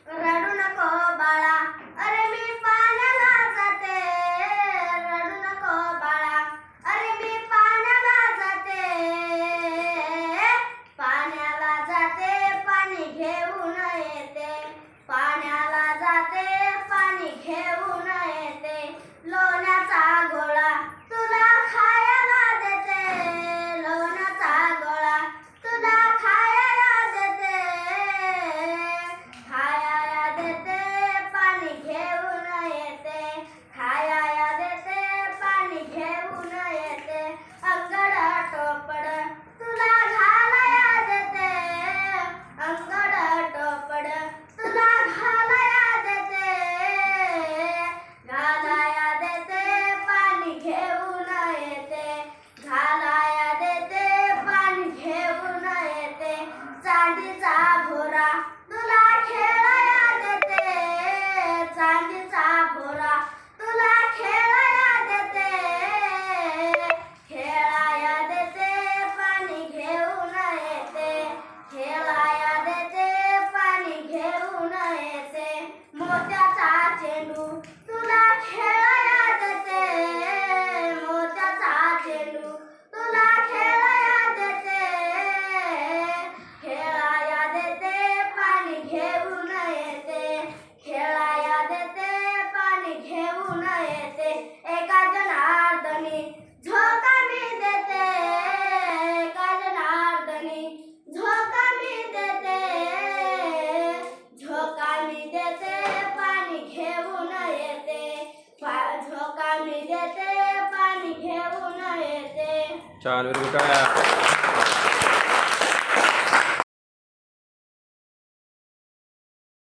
रडू नको बाळा, अरे मी पाण्याला जाते. रडू नको बाळा, अरे मी पाण्याला जाते. पाण्याला जाते, पाणी घेऊन येते. पाण्याला जाते, पाणी घेऊन येते. लोण्याचा गोळा तुला खायला देते. लोण्याचा गोळा तुला खायला देते. खायला देते, पाणी घेऊन येते. खायला देते, पाणी घेऊन येते. अंगड टोपड तुला घालाया देते. अंगड टोपड तुला घालाया देते. घालाया देते, पाणी घेऊन येते. घालाया देते, पाणी घेऊन येते. चांदीचा भोरा तुला खेळाया देते. चांदीचा भोरा तुला खेळाया देते. खेळाया देते, पाणी घेऊन येते. खेळाया देते, पाणी घेऊन येते. मोत्याचा चेंडू तुला खेळाया देते. मोत्याचा चेंडू तुला खेळाया देते. खेळाया देते, पाणी घेऊन येते. खेळाया देते, पाणी घेऊन येते. एका जनार्दनी झोका मी देते. एका जनार्दनी झोका मी देते. झोका मी देते, पाणी घेऊन येते. झोका मी देते, पाणी घेऊन येते. छान, व्हेरी गुड.